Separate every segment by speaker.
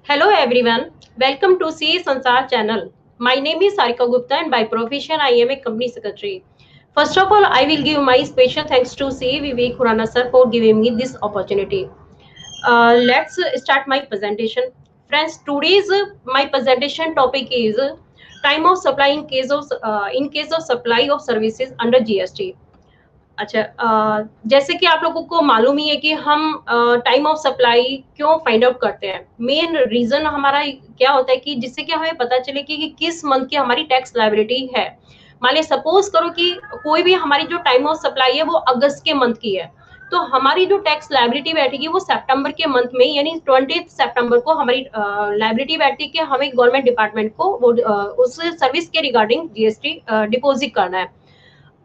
Speaker 1: Hello everyone, welcome to CA Sansar channel. My name is Sarika Gupta and by profession I am a company secretary. First of all, I will give my special thanks to CA Vivek Khurana sir for giving me this opportunity. Let's start my presentation. Friends, today's my presentation topic is time of supply in case of supply of services under GST. अच्छा, जैसे कि आप लोगों को मालूम ही है कि हम टाइम ऑफ सप्लाई क्यों फाइंड आउट करते हैं। मेन रीजन हमारा क्या होता है कि जिससे कि हमें पता चले कि किस मंथ की हमारी टैक्स लायबिलिटी है। मान लिया सपोज करो कि कोई भी हमारी जो टाइम ऑफ सप्लाई है वो अगस्त के मंथ की है, तो हमारी जो टैक्स लायबिलिटी बैठेगी वो सितंबर के मंथ में यानी 20 सितंबर को हमारी लायबिलिटी बैठती है कि हमें गवर्नमेंट डिपार्टमेंट को वो उस सर्विस के रिगार्डिंग जीएसटी डिपॉजिट करना है।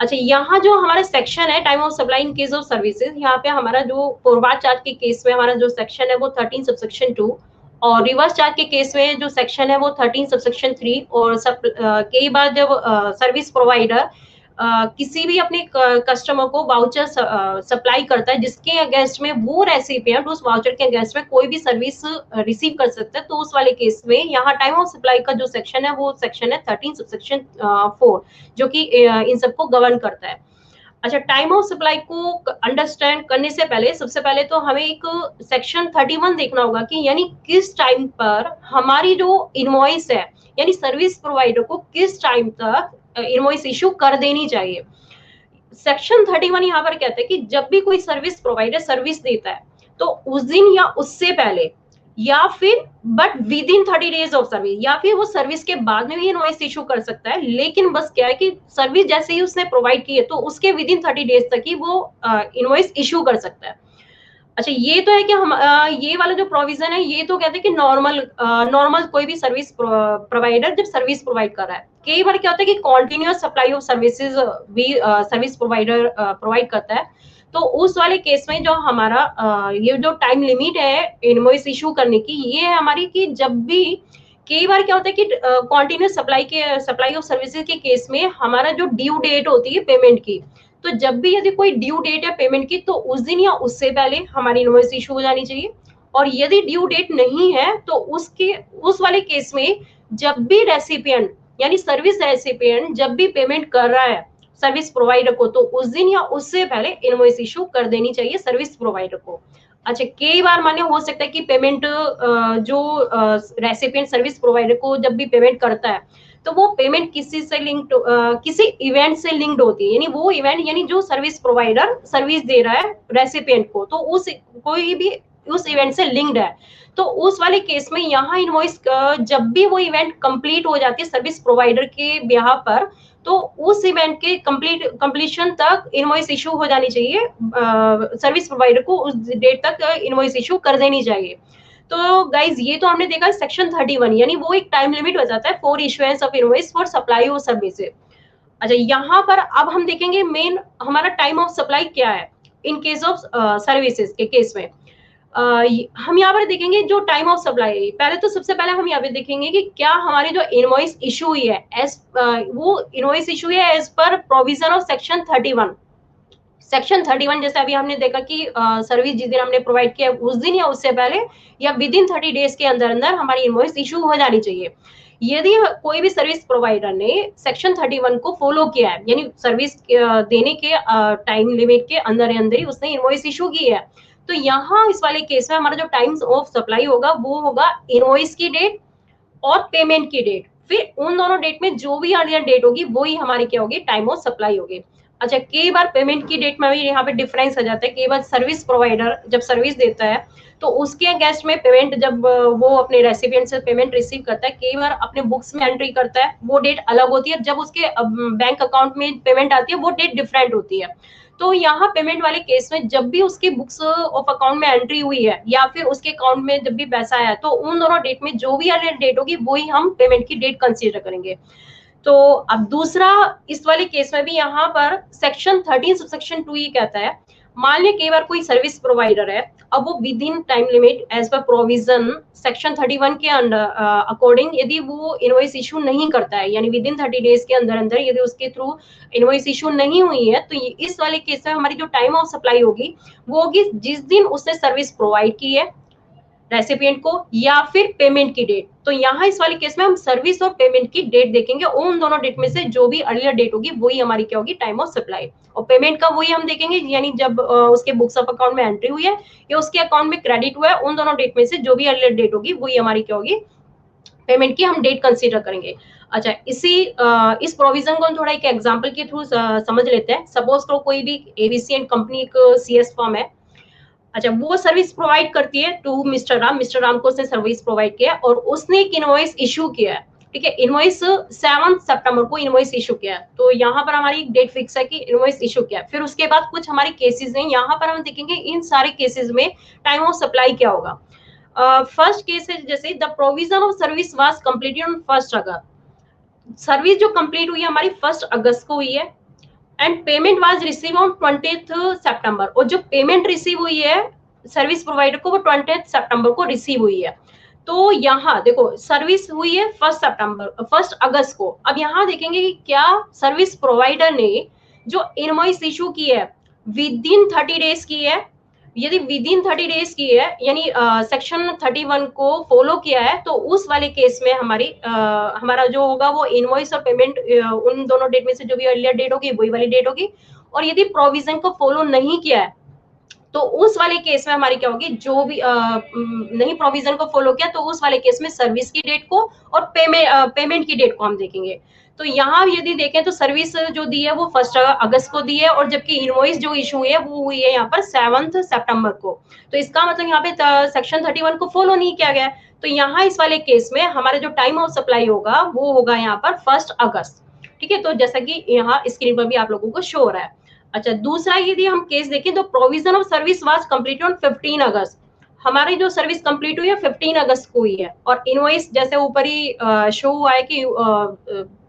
Speaker 1: अच्छा, यहाँ जो हमारा सेक्शन है time of supply in case of services, यहाँ पे हमारा जो फॉरवर्ड चार्ज के केस में हमारा जो सेक्शन है वो 13 सबसेक्शन 2 और रिवर्स चार्ज के केस में जो सेक्शन है वो 13 सबसेक्शन 3 और कई बार जब सर्विस प्रोवाइडर किसी भी अपने कस्टमर को वाउचर सप्लाई करता है जिसके अगेंस्ट में वो रेसिपिएंट उस वाउचर के अगेंस्ट में कोई भी सर्विस रिसीव कर सकता है, तो उस वाले केस में यहाँ टाइम ऑफ सप्लाई का जो सेक्शन है वो सेक्शन है 13 सबसेक्शन 4 जो कि इन सबको गवर्न करता है। अच्छा, टाइम ऑफ सप्लाई को अंडरस्टैंड करने से पहले सबसे पहले तो हमें एक सेक्शन 31 देखना होगा कि यानी किस टाइम पर हमारी जो इनवॉइस है यानी सर्विस प्रोवाइडर को किस टाइम तक इनवॉइस इशू कर देनी चाहिए। सेक्शन 31 यहाँ पर कहते हैं कि जब भी कोई सर्विस प्रोवाइडर सर्विस देता है तो उस दिन या उससे पहले या फिर but with in 30 days of service या फिर वो सर्विस के बाद में भी इनवॉइस इशू कर सकता है, लेकिन बस क्या है कि सर्विस जैसे ही उसने प्रोवाइड की है तो उसके विद इन 30 डेज तक ही वो इनवॉइस इशू कर सकता है। अच्छा, ये तो है कि हम ये वाला जो प्रोविजन है ये तो कहते हैं कि नॉर्मल कोई भी सर्विस प्रोवाइडर जब सर्विस प्रोवाइड कर रहा है। कई बार क्या होता है कि कॉन्टिन्यूअस सप्लाई ऑफ सर्विसेज भी सर्विस प्रोवाइडर प्रोवाइड करता है, तो उस वाले केस में जो हमारा ये जो टाइम लिमिट है इनवॉइस इशू करने की ये है हमारी कि जब भी कई बार क्या होता है कि कॉन्टिन्यूअस सप्लाई ऑफ सर्विसेज के केस में हमारा जो ड्यू डेट होती है पेमेंट की, तो जब भी यदि कोई ड्यू डेट है पेमेंट की तो उस दिन या उससे पहले हमारी इनवॉइस इशू हो जानी चाहिए। और यदि ड्यू डेट नहीं है तो उस वाले केस में जब भी रेसिपिएंट यानी सर्विस रेसिपिएंट जब भी पेमेंट कर रहा है सर्विस प्रोवाइडर को तो उस दिन या उससे पहले इनवॉइस इशू कर देनी चाहिए सर्विस प्रोवाइडर को। अच्छा, कई बार मान्य हो सकता है कि पेमेंट जो रेसिपिएंट सर्विस प्रोवाइडर को जब भी पेमेंट करता है तो वो पेमेंट किसी से लिंक्ड किसी इवेंट से लिंक्ड होती है, यानी वो इवेंट यानी जो सर्विस प्रोवाइडर सर्विस दे रहा है रेसिपिएंट को तो उस कोई भी उस इवेंट से लिंक्ड है, तो उस वाले केस में यहाँ इनवॉइस जब भी वो इवेंट कंप्लीट हो जाती है सर्विस प्रोवाइडर के बिहाफ पर तो उस इवेंट के कंप्लीशन तक इनवॉइस इशू हो जानी चाहिए, सर्विस प्रोवाइडर को उस डेट तक इनवॉइस इशू कर देनी चाहिए। तो गाइज ये तो हमने देखा सेक्शन 31 यानी वो एक टाइम लिमिट हो जाता है for issuance of invoice for supply of services. अच्छा, यहाँ पर अब हम देखेंगे मेन हमारा टाइम ऑफ सप्लाई क्या है इन केस ऑफ सर्विसेज के केस में। हम यहाँ पर देखेंगे जो टाइम ऑफ सप्लाई पहले तो सबसे पहले हम यहाँ पे देखेंगे कि क्या हमारी जो इनवॉइस इशू हुई है एज वो इनवॉइस इशू है as per provision of section 31। Section 31 जैसे अभी हमने देखा कि सर्विस जिस दिन हमने प्रोवाइड किया उस दिन या उससे पहले या विद इन 30 डेज के अंदर अंदर हमारी इनवॉइस इशू हो जानी चाहिए। यदि कोई भी सर्विस प्रोवाइडर ने सेक्शन 31 को फॉलो किया है यानी सर्विस देने के टाइम लिमिट के अंदर ही उसने इनवॉइस इशू की है, तो यहाँ इस वाले केस में हमारा जो टाइम्स ऑफ सप्लाई होगा वो होगा इनवॉइस की डेट और पेमेंट की डेट, फिर उन दोनों डेट में जो भी अर्लियर डेट होगी वही हमारी क्या होगी टाइम ऑफ सप्लाई होगी। अच्छा, कई बार पेमेंट की डेट में भी यहाँ पे डिफरेंस आ जाता है। कई बार सर्विस प्रोवाइडर जब सर्विस देता है तो उसके अगेंस्ट में पेमेंट जब वो अपने रेसिपिएंट से पेमेंट रिसीव करता है कई बार अपने बुक्स में एंट्री करता है वो डेट अलग होती है, जब उसके बैंक अकाउंट में पेमेंट आती है वो डेट डिफरेंट होती है। तो यहाँ पेमेंट वाले केस में जब भी उसके बुक्स ऑफ अकाउंट में एंट्री हुई है या फिर उसके अकाउंट में जब भी पैसा आया तो उन दोनों डेट में जो भी अर्लियर डेट होगी वही हम पेमेंट की डेट कंसीडर करेंगे। तो अब दूसरा इस वाले केस में भी यहाँ पर सेक्शन 13 सबसेक्शन 2 ये कहता है मान लिया कई बार कोई सर्विस प्रोवाइडर है, अब वो within time limit as per provision section 31 के अंडर अकॉर्डिंग यदि वो इनवॉइस इशू नहीं करता है यानी विद इन 30 डेज के अंदर अंदर यदि उसके थ्रू इनवॉइस इशू नहीं हुई है तो इस वाले केस में हमारी जो टाइम ऑफ सप्लाई होगी वो होगी जिस दिन उसने सर्विस प्रोवाइड की है रेसिपिएंट को या फिर पेमेंट की डेट। तो यहाँ इस वाले केस में हम सर्विस और पेमेंट की डेट देखेंगे, उन दोनों डेट में से जो भी अर्लियर डेट होगी वही हमारी क्या होगी, टाइम ऑफ सप्लाई। और पेमेंट का वही हम देखेंगे, यानी जब उसके बुक्स ऑफ अकाउंट में एंट्री हुई है या उसके अकाउंट में क्रेडिट हुआ है, उन दोनों डेट में से जो भी अर्लियर डेट होगी वही हमारी क्या होगी, पेमेंट की हम डेट कंसीडर करेंगे। अच्छा, इस प्रोविजन को हम थोड़ा एक एग्जांपल के थ्रू समझ लेते हैं। सपोज तो कोई भी एबीसी एंड कंपनी एक सीएस फर्म है। अच्छा, वो सर्विस प्रोवाइड करती है to mister Ram. Mister Ram को उसने सर्विस प्रोवाइड किया और उसने एक इनवॉइस इशू किया है। ठीक है, इनवॉइस 7 सितंबर को इनवॉइस इशू किया है। तो यहाँ पर हमारी डेट फिक्स है कि इनवॉइस इशू किया है। फिर उसके बाद कुछ हमारे केसेस हैं, यहाँ पर हम देखेंगे इन सारे केसेस में टाइम ऑफ सप्लाई क्या होगा। फर्स्ट केस है जैसे the provision of service was completed on 1 August. Service जो कंप्लीट हुई है हमारी 1 अगस्त को हुई है and payment was receive on 20 सितंबर। और जो पेमेंट रिसीव हुई है सर्विस प्रोवाइडर को वो 20 सितंबर को रिसीव हुई है। तो यहाँ देखो सर्विस हुई है 1 अगस्त को। अब यहाँ देखेंगे कि क्या सर्विस प्रोवाइडर ने जो इनवॉइस इशू की है विद इन 30 डेज की है। यदि विद इन 30 डेज की है, यानी सेक्शन 31 को फॉलो किया है, तो उस वाले केस में हमारा जो होगा वो इनवॉइस और पेमेंट उन दोनों डेट में से जो भी अर्लियर डेट होगी वही वाली डेट होगी। और यदि प्रोविजन को फॉलो नहीं किया है तो उस वाले केस में हमारी क्या होगी, जो भी नहीं प्रोविजन को फॉलो किया तो उस वाले केस में सर्विस की डेट को और पेमेंट की डेट को हम देखेंगे। तो यहाँ यदि देखें तो सर्विस जो दी है वो 1 अगस्त को दी है और जबकि इनवॉइस जो इशू हुई है वो हुई है यहाँ पर 7 सितंबर को। तो इसका मतलब यहाँ पे सेक्शन 31 को फॉलो नहीं किया गया। तो यहाँ इस वाले केस में हमारा जो टाइम ऑफ सप्लाई होगा वो होगा यहाँ पर 1 अगस्त। ठीक है, तो जैसा कि यहाँ स्क्रीन पर भी आप लोगों को शो हो रहा है। अच्छा, दूसरा यदि हम केस देखें तो provision of service was completed on 15 अगस्त। हमारी जो सर्विस कंप्लीट हुई है 15 अगस्त को हुई है और इनवॉइस जैसे ऊपर ही शो हुआ है कि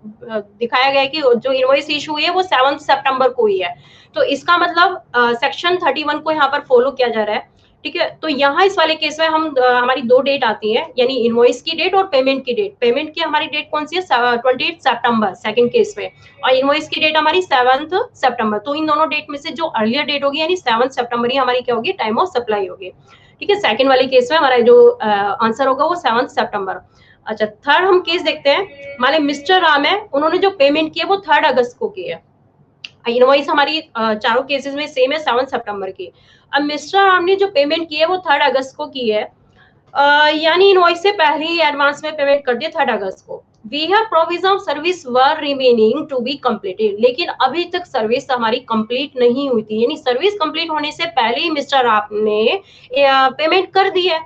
Speaker 1: दिखाया गया है कि जो इनवॉइस इशू हुई है वो 7 सितंबर को हुई है। तो इसका मतलब सेक्शन 31 को यहाँ पर फॉलो किया जा रहा है। ठीक है, तो यहाँ इस वाले केस में हमारी 2 डेट आती है, यानी इनवॉइस की डेट और पेमेंट की डेट। पेमेंट की हमारी डेट कौन सी है, 28 सितंबर सेकंड केस में, और इनवॉइस की डेट हमारी 7 सितंबर। तो इन दोनों डेट में से जो अर्लियर डेट होगी यानी 7 सितंबर ही हमारी क्या होगी, टाइम ऑफ सप्लाई होगी। ठीक है, सेकंड वाले केस में हमारा जो आंसर होगा वो 7 सितंबर। अच्छा, थर्ड हम केस देखते हैं। मान लीजिए मिस्टर राम है, उन्होंने जो पेमेंट की है वो 3 अगस्त को की है। इनवॉइस हमारी चारों केसेस में सेम है 7 सितंबर की। अब मिस्टर राम ने जो पेमेंट की है वो 3 अगस्त को की है, यानी इनवॉइस से पहले ही एडवांस में पेमेंट कर दिया 3 अगस्त को। We have provision of service were remaining to be completed. लेकिन अभी तक सर्विस हमारी कंप्लीट नहीं हुई थी, यानी सर्विस कंप्लीट होने से पहले ही मिस्टर आप ने पेमेंट कर दी है।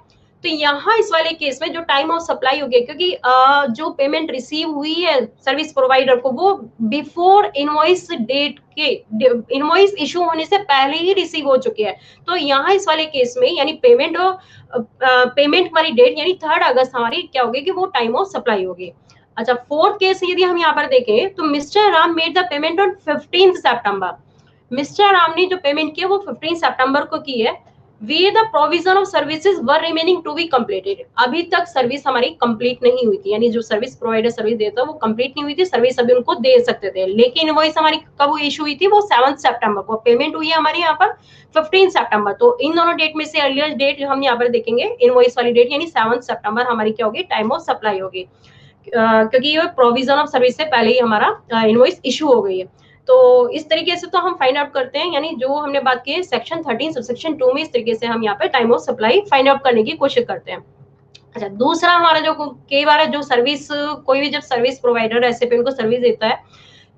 Speaker 1: तो यहाँ इस वाले केस में जो टाइम ऑफ सप्लाई हो गया, क्योंकि जो पेमेंट रिसीव हुई है सर्विस प्रोवाइडर को वो बिफोर इनवॉइस डेट के, इनवॉइस इशू होने से पहले ही रिसीव हो चुकी है। तो यहाँ इस वाले केस में यानी पेमेंट हमारी डेट यानी 3 अगस्त हमारी क्या होगी कि वो टाइम ऑफ सप्लाई होगी। अच्छा, फोर्थ केस यदि हम यहाँ पर देखें तो mister Ram made the payment on 15 September. Mister Ram ने जो पेमेंट की है वो 15 सितंबर को की है। We the provision of services were remaining to be completed. अभी तक सर्विस हमारी कंप्लीट नहीं हुई थी, यानी जो सर्विस प्रोवाइडर सर्विस देता है वो कंप्लीट नहीं हुई थी, सर्विस अभी उनको दे सकते थे। लेकिन इनवॉइस हमारी कब इशू हुई थी, वो 7 सितंबर को। पेमेंट हुई है हमारी यहाँ पर 15 सितंबर। तो इन दोनों डेट में से अर्लियर डेट हम यहाँ पर देखेंगे, इनवॉइस वाली डेट यानी 7 सितंबर हमारी क्या होगी, टाइम ऑफ सप्लाई होगी, क्योंकि ये प्रोविजन ऑफ सर्विस से पहले ही हमारा इनवॉइस इशू हो गई है। तो इस तरीके से तो हम फाइंड आउट करते हैं, यानी जो हमने बात की है सेक्शन 13 सबसेक्शन 2 में, इस तरीके से हम यहाँ पे time of supply find out करने की कोशिश करते हैं। अच्छा, दूसरा हमारा जो कई बार जो सर्विस, कोई भी जब सर्विस प्रोवाइडर एसएपी उनको सर्विस देता है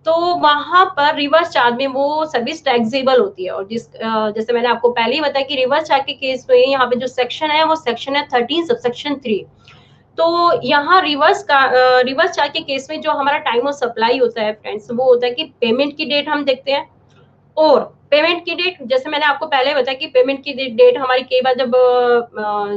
Speaker 1: तो वहां पर रिवर्स चार्ज में वो सर्विस टैक्सेबल होती है। और जैसे मैंने आपको पहले ही बताया कि रिवर्स चार्ज के केस में यहाँ पे जो सेक्शन है वो सेक्शन है 13 सबसेक्शन 3। तो यहाँ रिवर्स चार्ज के केस में जो हमारा टाइम ऑफ सप्लाई होता है फ्रेंड्स, वो होता है कि पेमेंट की डेट हम देखते हैं। और पेमेंट की डेट जैसे मैंने आपको पहले बताया कि पेमेंट की डेट हमारी कई बार जब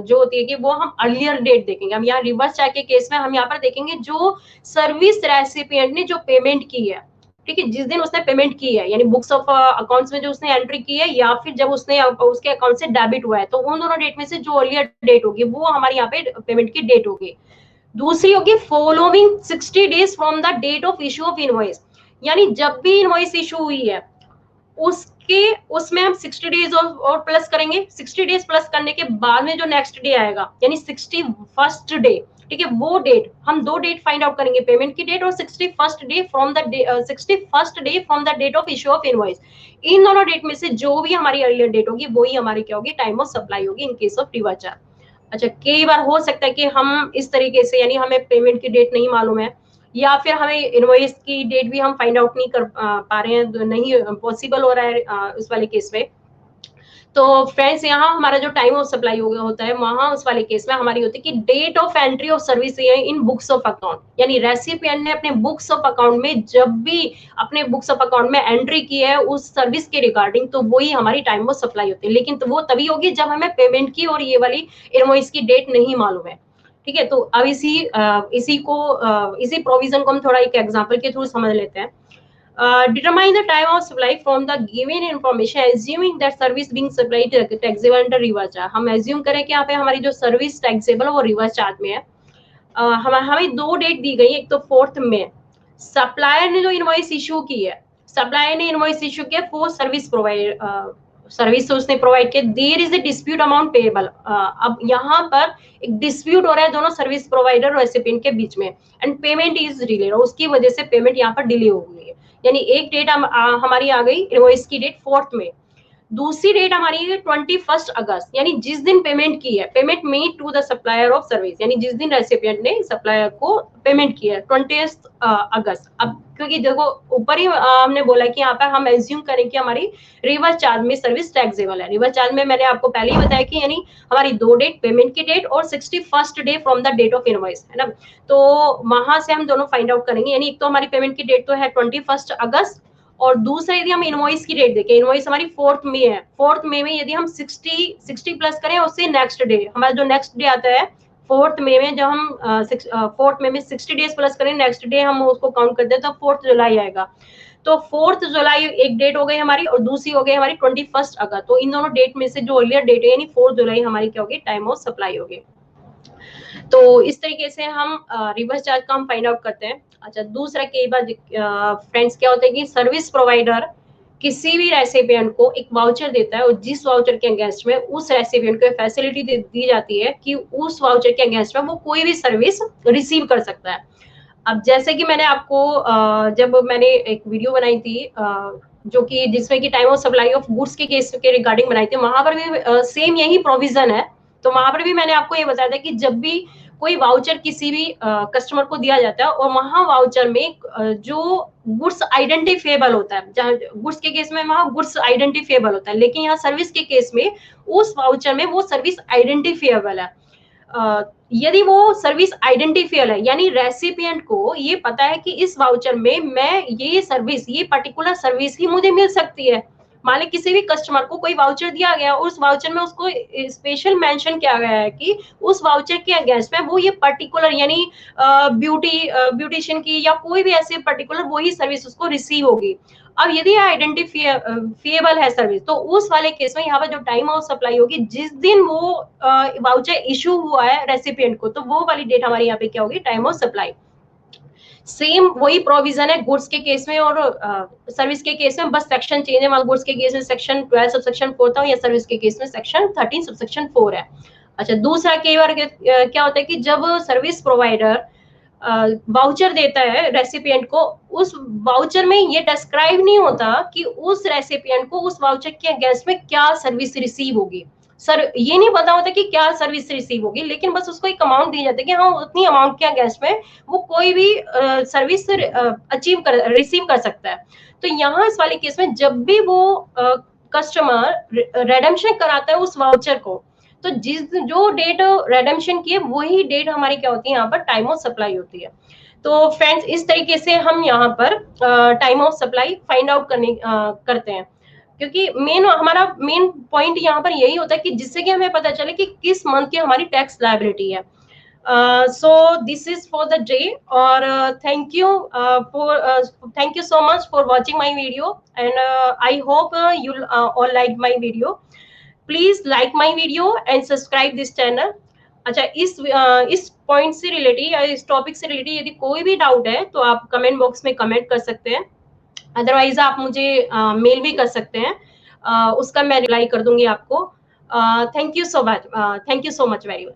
Speaker 1: जो होती है कि वो हम अर्लियर डेट देखेंगे। हम यहाँ रिवर्स चार्ज के केस में हम यहाँ पर देखेंगे जो सर्विस रेसिपिएंट ने जो पेमेंट की है, ठीक है, जिस दिन उसने पेमेंट की है, यानी बुक्स ऑफ अकाउंट्स में जो उसने एंट्री की है या फिर जब उसने उसके अकाउंट से डेबिट हुआ है, तो उन दोनों डेट में से जो अर्लियर डेट होगी वो हमारी यहाँ पे पेमेंट की डेट होगी। दूसरी होगी following 60 days from the date of issue of invoice, यानी जब भी इनवॉइस इशू हुई है कि उसमें हम 60 डेज और प्लस करेंगे। 60 डेज प्लस करने के बाद में जो नेक्स्ट डे आएगा यानी 61st डे, ठीक है, वो डेट हम दो डेट फाइंड आउट करेंगे, पेमेंट की डेट और 61st day from the 61st day from the date of issue of invoice. इन दोनों डेट में से जो भी हमारी अर्लियर डेट होगी वही हमारी क्या होगी, टाइम ऑफ सप्लाई होगी in case of reverse charge. अच्छा, कई बार हो सकता है कि हम इस तरीके से यानी हमें पेमेंट की डेट नहीं मालूम है या फिर हमें इनवॉइस की डेट भी हम फाइंड आउट नहीं कर पा रहे हैं, नहीं पॉसिबल हो रहा है उस वाले केस में। तो फ्रेंड्स यहाँ हमारा जो टाइम ऑफ सप्लाई होता है वहां उस वाले केस में हमारी होती है कि date of entry of service in books of account, यानी रेसिपिएंट ने अपने बुक्स ऑफ अकाउंट में जब भी अपने बुक्स ऑफ अकाउंट में एंट्री की है उस सर्विस के रिगार्डिंग, तो वही हमारी टाइम ऑफ सप्लाई होती है। लेकिन तो वो तभी होगी जब हमें पेमेंट की और ये वाली इनवॉइस की डेट नहीं मालूम है। ठीक है, तो अब इसी प्रोविजन को हम थोड़ा एक एग्जांपल के थ्रू समझ लेते हैं। Determine the time of supply from the given information assuming that service being supplied taxable under reverse charge। हम assume करें कि यहाँ पे हमारी जो सर्विस टैक्सेबल है वो रिवर्स चार्ज में है। हमें दो डेट दी गई, एक तो 4 मई, सप्लायर ने जो इनवॉइस इशू की है, सप्लायर ने इनवॉइस इशू किया फॉर सर्विस प्रोवाइड, सर्विस उसने प्रोवाइड किया, there is a dispute amount payable. अब यहाँ पर एक डिस्प्यूट हो रहा है दोनों सर्विस प्रोवाइडर और रेसिपिएंट के बीच में एंड पेमेंट इज डिले, और उसकी वजह से पेमेंट यहाँ पर डिले हो गई है। यानी एक डेट हमारी आ गई इनवॉइस की डेट 4 मई, दूसरी डेट हमारी है 21 अगस्त, यानी जिस दिन पेमेंट की है, payment made to the supplier of service, यानी जिस दिन रेसिपिएंट ने सप्लायर को पेमेंट किया है 20 अगस्त। अब क्योंकि देखो ऊपर ही हमने बोला कि यहाँ पर हम एज्यूम करें कि हमारी रिवर्स चार्ज में सर्विस टैक्सेबल है। रिवर्स चार्ज में मैंने आपको पहले ही बताया कि यानी हमारी दो डेट, पेमेंट की डेट और 61st day from the date of invoice, है ना। तो वहां से हम दोनों फाइंड आउट करेंगे, यानी एक तो हमारी पेमेंट की डेट तो है 21 अगस्त, और दूसरा यदि हम इनवॉइस की डेट देखें, इनवॉइस हमारी 4 मई है, 4 मई में यदि हम 60 प्लस करें उससे नेक्स्ट डे, हमारा जो नेक्स्ट डे आता है 4 मई में, जब हम 4 मई में 60 डेज प्लस करें नेक्स्ट डे हम उसको काउंट करते हैं तो 4 जुलाई आएगा। तो 4 जुलाई एक डेट हो गई हमारी और दूसरी हो गई हमारी 21 अगस्त। तो इन दोनों डेट में से जो अर्लियर डेट है यानी 4 जुलाई हमारी क्या होगी, टाइम ऑफ सप्लाई होगी। तो इस तरीके से हम रिवर्स चार्ज का हम फाइंड आउट करते हैं। अच्छा, दूसरा कई बार फ्रेंड्स क्या होता है कि सर्विस प्रोवाइडर किसी भी रेसिपिएंट को एक वाउचर देता है और जिस वाउचर के अगेंस्ट में उस रेसिपिएंट को फैसिलिटी दी जाती है कि उस वाउचर के अगेंस्ट में वो कोई भी सर्विस रिसीव कर सकता है। अब जैसे कि मैंने आपको जब मैंने एक वीडियो बनाई थी जो कि जिसमें कि time of supply of goods के केस के रिगार्डिंग बनाई थी, वहां पर भी सेम यही प्रोविजन है। तो वहां पर भी मैंने आपको ये बताया था कि जब भी कोई वाउचर किसी भी कस्टमर को दिया जाता है और वहां वाउचर में जो गुड्स आइडेंटिफिएबल होता है, जहां गुड्स के केस में वहां गुड्स आइडेंटिफिएबल होता है, लेकिन यहाँ सर्विस के केस में उस वाउचर में वो सर्विस आइडेंटिफिएबल है। यदि वो सर्विस आइडेंटिफियल है, यानी रेसिपिएंट को ये पता है कि इस वाउचर में मैं ये सर्विस, ये पर्टिकुलर सर्विस ही मुझे मिल सकती है। मान ली किसी भी कस्टमर को कोई वाउचर दिया गया, उस वाउचर में उसको स्पेशल मेंशन किया गया है कि उस वाउचर के अगेंस्ट में वो ये पर्टिकुलर यानी ब्यूटिशियन की या कोई भी ऐसे पर्टिकुलर वही सर्विस उसको रिसीव होगी। अब यदि आइडेंटिफिएबल है सर्विस, तो उस वाले केस में यहाँ पर जो टाइम ऑफ सप्लाई होगी जिस दिन वो वाउचर इशू हुआ है रेसिपिएंट को, तो वो वाली डेट हमारी यहाँ पे क्या होगी, टाइम ऑफ सप्लाई। सेम वही प्रोविजन है गुड्स के केस में और सर्विस के केस में, बस सेक्शन चेंज है। वहां गुड्स के केस में सेक्शन 12 सबसेक्शन 4 था, या सर्विस के केस में सेक्शन 13 सबसेक्शन 4 है। अच्छा, दूसरा कई बार क्या होता है कि जब सर्विस प्रोवाइडर वाउचर देता है रेसिपिएंट को, उस वाउचर में ये डिस्क्राइब नहीं होता कि उस रेसिपिएंट को उस वाउचर के अगेंस्ट में क्या सर्विस रिसीव होगी। सर ये नहीं पता होता कि क्या सर्विस रिसीव होगी, लेकिन बस उसको एक अमाउंट दी जाती है कि हाँ उतनी अमाउंट के अगेंस्ट में वो कोई भी सर्विस रिसीव कर सकता है। तो यहाँ इस वाले केस में जब भी वो कस्टमर रेडेम्पशन कराता है उस वाउचर को, तो जो डेट रेडेम्पशन की है वही डेट हमारी क्या होती है, यहाँ पर टाइम ऑफ सप्लाई होती है। तो फ्रेंड्स इस तरीके से हम यहाँ पर time of supply find out करते हैं, क्योंकि हमारा मेन पॉइंट यहाँ पर यही होता है कि जिससे कि हमें पता चले कि किस मंथ की हमारी टैक्स लायबिलिटी है। So this is for the day, और thank you so much for watching my video, and I hope you all liked my video. Please like my video and subscribe this channel. अच्छा, इस point से related या इस topic से related यदि कोई भी डाउट है तो आप कमेंट बॉक्स में कमेंट कर सकते हैं, अदरवाइज आप मुझे मेल भी कर सकते हैं। उसका मैं रिप्लाई कर दूंगी आपको। Thank you so much, thank you so much very much.